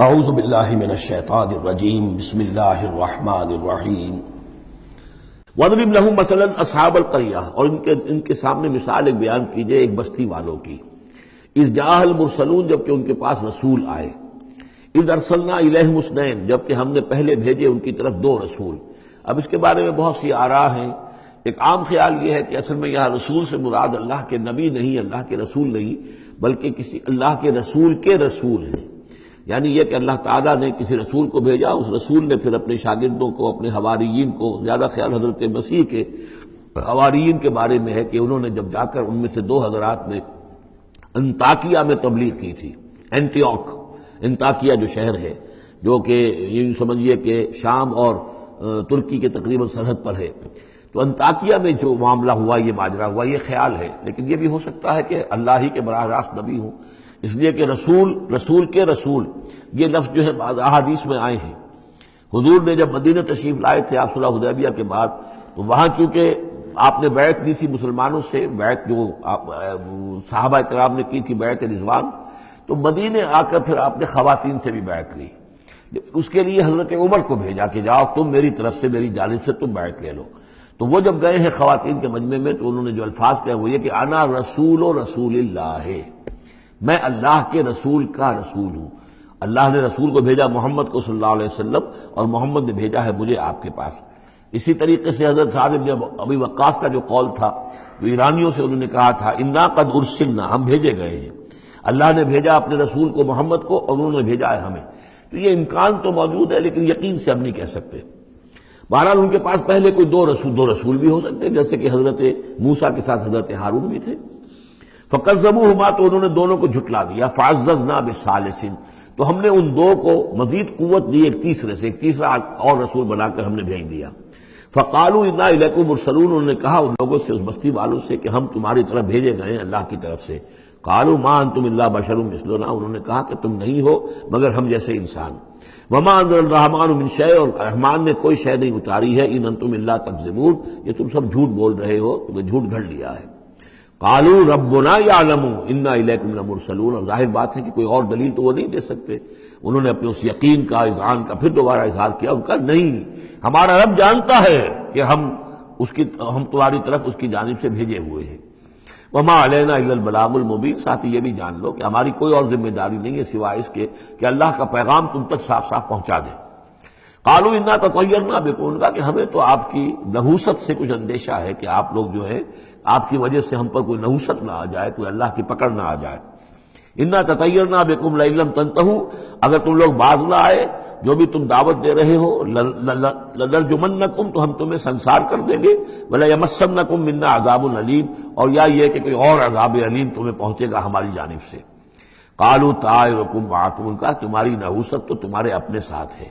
اعوذ باللہ من الشیطان الرجیم بسم اللہ الرحمن الرحیم وَاضْرِبْ لَهُمْ مَثَلًا أَصْحَابَ الْقَرْيَةِ، اور ان کے سامنے مثال ایک بیان کیجئے ایک بستی والوں کی. اِذْ جَاءَ الْمُرْسَلُونَ، جبکہ ان کے پاس رسول آئے. اِذْ أَرْسَلْنَا إِلَيْهِمُ اثْنَيْنِ، جبکہ ہم نے پہلے بھیجے ان کی طرف دو رسول. اب اس کے بارے میں بہت سی آراء ہیں. ایک عام خیال یہ ہے کہ اصل میں یہاں رسول سے مراد اللہ کے نبی نہیں، اللہ کے رسول نہیں، بلکہ کسی اللہ کے رسول ہیں. یعنی یہ کہ اللہ تعالیٰ نے کسی رسول کو بھیجا، اس رسول نے پھر اپنے شاگردوں کو، اپنے حواریین کو، زیادہ خیال حضرت مسیح کے حواریین کے بارے میں ہے کہ انہوں نے جب جا کر ان میں سے دو حضرات نے انطاکیہ میں تبلیغ کی تھی. انطاکیہ جو شہر ہے، جو کہ یہ سمجھیے کہ شام اور ترکی کے تقریباً سرحد پر ہے، تو انطاکیہ میں جو معاملہ ہوا، یہ ماجرا ہوا، یہ خیال ہے. لیکن یہ بھی ہو سکتا ہے کہ اللہ ہی کے براہ راست نبی ہوں، اس لیے کہ رسول کے رسول یہ لفظ جو ہے بعض احادیث میں آئے ہیں. حضور نے جب مدینہ تشریف لائے تھے آپ صلح حدیبیہ کے بعد، تو وہاں چونکہ آپ نے بیعت لی تھی مسلمانوں سے، بیعت جو صحابہ کرام نے کی تھی بیعت رضوان، تو مدینے آ کر پھر آپ نے خواتین سے بھی بیعت لی. اس کے لیے حضرت عمر کو بھیجا کہ جاؤ تم میری طرف سے، میری جانب سے تم بیعت لے لو. تو وہ جب گئے ہیں خواتین کے مجمع میں، تو انہوں نے جو الفاظ کہے وہ یہ کہ انا رسول اللہ ہے، میں اللہ کے رسول کا رسول ہوں. اللہ نے رسول کو بھیجا محمد کو صلی اللہ علیہ وسلم، اور محمد نے بھیجا ہے مجھے آپ کے پاس. اسی طریقے سے حضرت سعد بن ابی وقاص کا جو قول تھا، جو ایرانیوں سے انہوں نے کہا تھا انا قد ارسلنا، ہم بھیجے گئے ہیں. اللہ نے بھیجا اپنے رسول کو محمد کو، اور انہوں نے بھیجا ہے ہمیں. تو یہ امکان تو موجود ہے، لیکن یقین سے ہم نہیں کہہ سکتے. بہرحال ان کے پاس پہلے کوئی دو رسول بھی ہو سکتے ہیں، جیسے کہ حضرت موسیٰ کے ساتھ حضرت ہارون بھی تھے. فَكَذَّبُوهُمَا، تو انہوں نے دونوں کو جھٹلا دیا. فَعَزَّزْنَا بِثَالِثٍ، تو ہم نے ان دو کو مزید قوت دی ایک تیسرے سے، ایک تیسرا اور رسول بنا کر ہم نے بھیج دیا. فَقَالُوا إِنَّا إِلَيْكُمْ مُرْسَلُونَ، انہوں نے کہا ان لوگوں سے، اس بستی والوں سے، کہ ہم تمہاری طرف بھیجے گئے ہیں اللہ کی طرف سے. قَالُوا مَا أَنْتُمْ إِلَّا بَشَرٌ مِثْلُنَا، انہوں نے کہا کہ تم نہیں ہو مگر ہم جیسے انسان. وَمَا أَنزَلَ الرَّحْمَٰنُ مِن شَيْءٍ، اور رحمان نے کوئی شے نہیں اتاری ہے. إِنْ أَنْتُمْ إِلَّا تَكْذِبُونَ، یہ تم سب جھوٹ بول رہے ہو، تمہیں جھوٹ گھڑ لیا ہے. قالوا ربنا يعلم انا الیکم لمرسلون، اور ظاہر بات ہے کہ کوئی اور دلیل تو وہ نہیں دے سکتے. انہوں نے اپنے اس یقین کا، اذعان کا پھر دوبارہ اظہار کیا. ان کا نہیں، ہمارا رب جانتا ہے کہ ہم تمہاری طرف اس کی جانب سے بھیجے ہوئے ہیں. وما علینا الا البلاغ المبین، ساتھ ہی یہ بھی جان لو کہ ہماری کوئی اور ذمہ داری نہیں ہے سوائے اس کے کہ اللہ کا پیغام تم تک صاف صاف پہنچا دیں. قالوا انا تطیرنا بکم، ان کا کہ ہمیں تو آپ کی نحوست سے کچھ اندیشہ ہے کہ آپ لوگ جو ہے آپ کی وجہ سے ہم پر کوئی نحوست نہ آ جائے، کوئی اللہ کی پکڑ نہ آ جائے. انا تطیرنا بکم لئن لم تنتہوا، اگر تم لوگ باز نہ آئے جو بھی تم دعوت دے رہے ہو، لنرجمنکم، تو ہم تمہیں سنسار کر دیں گے. ولیمسنکم منا عذاب علیم، اور یا یہ کہ کوئی اور عذاب علیم تمہیں پہنچے گا ہماری جانب سے. قالوا طائرکم معکم، ان کا تمہاری نحوست تو تمہارے اپنے ساتھ ہے.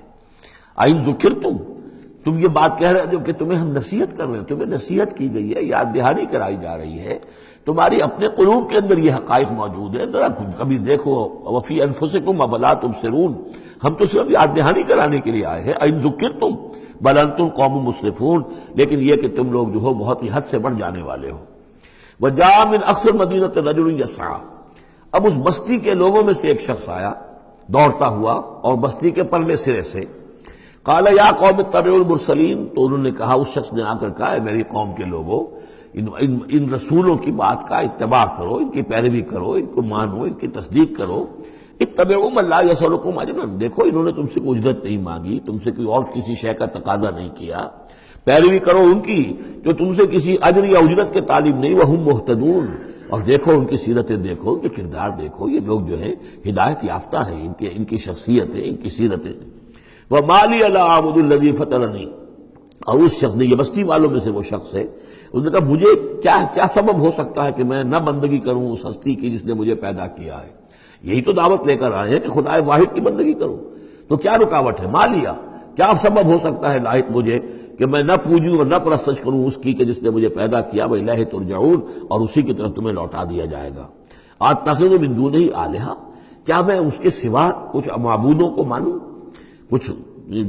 این ذکرتم، تم یہ بات کہہ رہے ہو کہ تمہیں ہم نصیحت کر رہے ہیں، تمہیں نصیحت کی گئی ہے، یاد دہانی کرائی جا رہی ہے، تمہاری اپنے قلوب کے اندر یہ حقائق موجود ہیں. ذرا کبھی دیکھو. وفی انفسکم افلا تبصرون، ہم تو صرف یاد دہانی کرانے کے لیے آئے ہیں. ان ذکرتم بل انتم قوم مسرفون، لیکن یہ کہ تم لوگ جو ہو بہت ہی حد سے بڑھ جانے والے ہو. وجاء من اقصى المدینة رجل یسعى، اب اس بستی کے لوگوں میں سے ایک شخص آیا دوڑتا ہوا، اور بستی کے پرلے سرے سے. قال یا قوم اتبعوا المرسلین، تو انہوں نے کہا، اس شخص نے آ کر کہا، ہے میری قوم کے لوگوں، ان رسولوں کی بات کا اتباع کرو، ان کی پیروی کرو، ان کو مانو، ان کی تصدیق کرو. اتبعوا من لا یسألکم اجرا، دیکھو انہوں نے تم سے کوئی اجرت نہیں مانگی، تم سے کوئی اور کسی شے کا تقاضا نہیں کیا. پیروی کرو ان کی جو تم سے کسی اجر یا اجرت کے طالب نہیں. وہم مہتدون، اور دیکھو ان کی سیرتیں، دیکھو ان کے کردار، دیکھو یہ لوگ جو ہے ہدایت یافتہ ہیں، ان کی شخصیتیں، ان کی سیرتیں. وَمَا لِيَ لَا أَعْبُدُ الَّذِي فَطَرَنِي، اور اس شخص نے، یہ بستی والوں میں سے وہ شخص ہے، انہوں نے کہا مجھے کیا سبب ہو سکتا ہے کہ میں نہ بندگی کروں اس ہستی کی جس نے مجھے پیدا کیا ہے. یہی تو دعوت لے کر آئے ہیں کہ خدا واحد کی بندگی کروں، تو کیا رکاوٹ ہے؟ ما لیا، کیا سبب ہو سکتا ہے لاحق مجھے کہ میں نہ پوجوں اور نہ پرستش کروں اس کی کہ جس نے مجھے پیدا کیا. وَإِلَيْهِ تُرْجَعُونَ، اور اسی کی طرف تمہیں لوٹا دیا جائے گا. أَتَّخِذُ مِن دُونِهِ آلِهَةً، کیا میں اس کے سوا کچھ معبودوں کو مانوں، کچھ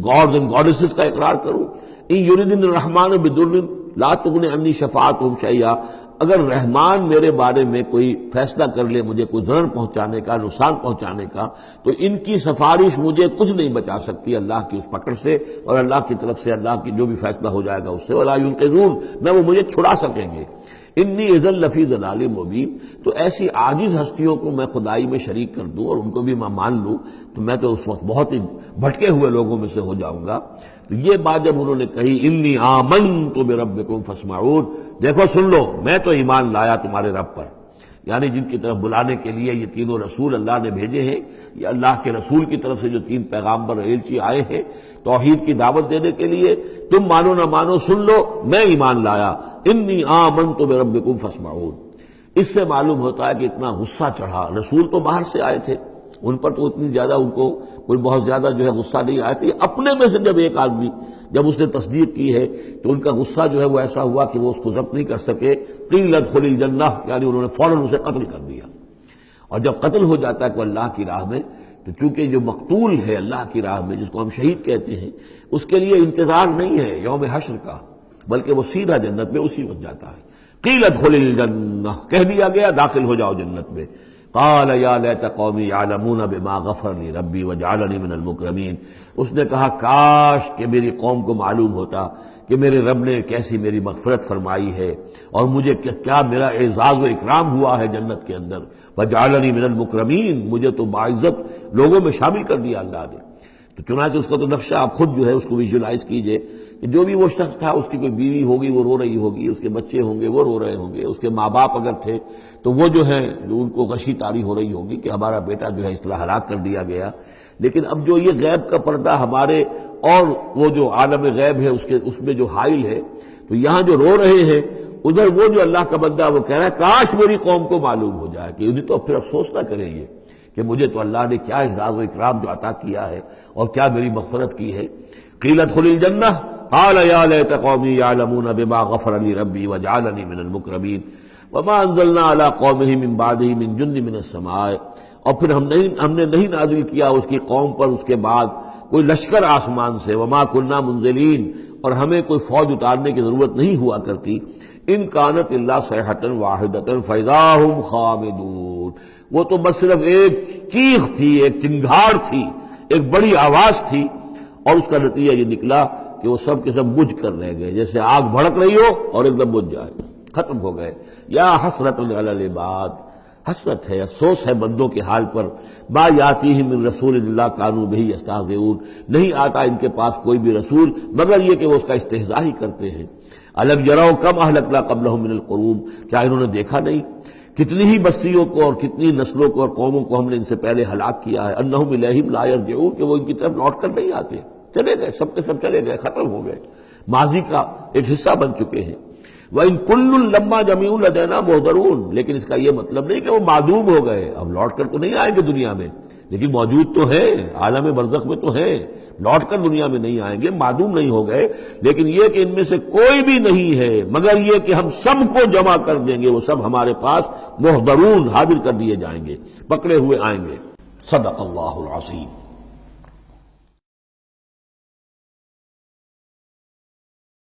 گاڈز اینڈ گاڈیسز کا اقرار کروں. ان یریدن الرحمن بدر، لا تغنی عنی شفاعتہم شیئا، اگر رحمان میرے بارے میں کوئی فیصلہ کر لے، مجھے کوئی ضرر پہنچانے کا، نقصان پہنچانے کا، تو ان کی سفارش مجھے کچھ نہیں بچا سکتی اللہ کی اس پکڑ سے، اور اللہ کی طرف سے اللہ کی جو بھی فیصلہ ہو جائے گا اس سے، ولا ینقذون، نہ وہ مجھے چھڑا سکیں گے۔ انی اذا لفی ضلال مبین، تو ایسی عاجز ہستیوں کو میں خدائی میں شریک کر دوں اور ان کو بھی میں مان لوں تو میں تو اس وقت بہت ہی بھٹکے ہوئے لوگوں میں سے ہو جاؤں گا۔ تو یہ بات جب انہوں نے کہی انی آمنت بربکم فاسمعون، دیکھو سن لو، میں تو ایمان لایا تمہارے رب پر، یعنی جن کی طرف بلانے کے لیے یہ تینوں رسول اللہ نے بھیجے ہیں، یہ اللہ کے رسول کی طرف سے جو تین پیغامبر ایلچی آئے ہیں توحید کی دعوت دینے کے لیے، تم مانو نہ مانو سن لو، میں ایمان لایا، انی آمنت بربکم فاسمعون۔ اس سے معلوم ہوتا ہے کہ اتنا غصہ چڑھا، رسول تو باہر سے آئے تھے، ان پر تو اتنی زیادہ ان کو کوئی بہت زیادہ جو ہے غصہ نہیں آیا تھا، اپنے میں سے جب ایک آدمی جب اس نے تصدیق کی ہے تو ان کا غصہ جو ہے وہ ایسا ہوا کہ وہ اس کو ضبط نہیں کر سکے، قیل ادخل الجنہ، یعنی انہوں نے فوراً اسے قتل کر دیا۔ اور جب قتل ہو جاتا ہے کوئی اللہ کی راہ میں، تو چونکہ جو مقتول ہے اللہ کی راہ میں، جس کو ہم شہید کہتے ہیں، اس کے لیے انتظار نہیں ہے یوم حشر کا، بلکہ وہ سیدھا جنت میں اسی وقت جاتا ہے۔ قیل ادخل الجنہ، کہہ دیا گیا داخل ہو جاؤ جنت میں۔ قال یا لیت قومی یعلمون بما غفر لی ربی وجعلنی من المکرمین، اس نے کہا کاش کہ میری قوم کو معلوم ہوتا کہ میرے رب نے کیسی میری مغفرت فرمائی ہے اور مجھے کیا میرا اعزاز و اکرام ہوا ہے جنت کے اندر، وجعلنی من المکرمین، مجھے تو باعزت لوگوں میں شامل کر دیا اللہ نے۔ تو چنانچہ اس کا تو نقشہ آپ خود جو ہے اس کو ویژولائز کیجئے کہ جو بھی وہ شخص تھا، اس کی کوئی بیوی ہوگی وہ رو رہی ہوگی، اس کے بچے ہوں گے وہ رو رہے ہوں گے، اس کے ماں باپ اگر تھے تو وہ جو ہے ان کو غشی طاری ہو رہی ہوگی کہ ہمارا بیٹا جو ہے اس طرح ہلاک کر دیا گیا۔ لیکن اب جو یہ غیب کا پردہ ہمارے اور وہ جو عالم غیب ہے اس میں جو حائل ہے، تو یہاں جو رو رہے ہیں ادھر وہ جو اللہ کا بندہ وہ کہہ رہا ہے کاش میری قوم کو معلوم ہو جائے، کہ انہیں تو پھر افسوس نہ کریں یہ کہ مجھے تو اللہ نے کیا اعزاز و اکرام جو عطا کیا ہے اور کیا میری مغفرت کی ہے۔ قیل ادخل الجنہ قال یا لیت قومی یعلمون بما غفر لی ربی وجعلنی من المکرمین وما انزلنا علی قومہ من بعدہ من جند من السماء، اور پھر ہم نے نہیں نازل کیا اس کی قوم پر اس کے بعد کوئی لشکر آسمان سے، وما کنا منزلین، اور ہمیں کوئی فوج اتارنے کی ضرورت نہیں ہوا کرتی، ان کانت الا صیحۃ واحدۃ فاذا ھم خامدون، وہ تو بس صرف ایک چیخ تھی، ایک چنگھاڑ تھی، ایک بڑی آواز تھی، اور اس کا نتیجہ یہ نکلا کہ وہ سب کے سب بجھ کر رہ گئے، جیسے آگ بھڑک رہی ہو اور ایک دم بجھ جائے، ختم ہو گئے۔ یا حسرۃ علی العباد، حسرت ہے، افسوس ہے بندوں کے حال پر، ما یاتیہم من رسول اللہ کانوا بہ یستہزئون، نہیں آتا ان کے پاس کوئی بھی رسول مگر یہ کہ وہ اس کا استہزاء ہی کرتے ہیں۔ الم یروا کم اہلکنا قبلہم من القرون، کیا انہوں نے دیکھا نہیں کتنی ہی بستیوں کو اور کتنی نسلوں کو اور قوموں کو ہم نے ان سے پہلے ہلاک کیا ہے، انہم الیہم لا یرجعون، کہ وہ ان کی طرف لوٹ کر نہیں آتے، چلے گئے، سب کے سب چلے گئے، ختم ہو گئے، ماضی کا ایک حصہ بن چکے ہیں۔ وَإِن كُلٌّ لَمَّا جَمِيعٌ لَدَيْنَا مُحْضَرُونَ، لیکن اس کا یہ مطلب نہیں کہ وہ معدوم ہو گئے، اب لوٹ کر تو نہیں آئیں گے دنیا میں، لیکن موجود تو ہیں، عالم برزخ میں تو ہیں، لوٹ کر دنیا میں نہیں آئیں گے، معدوم نہیں ہو گئے، لیکن یہ کہ ان میں سے کوئی بھی نہیں ہے مگر یہ کہ ہم سب کو جمع کر دیں گے، وہ سب ہمارے پاس محضرون، حاضر کر دیے جائیں گے، پکڑے ہوئے آئیں گے۔ صدق اللہ العظیم۔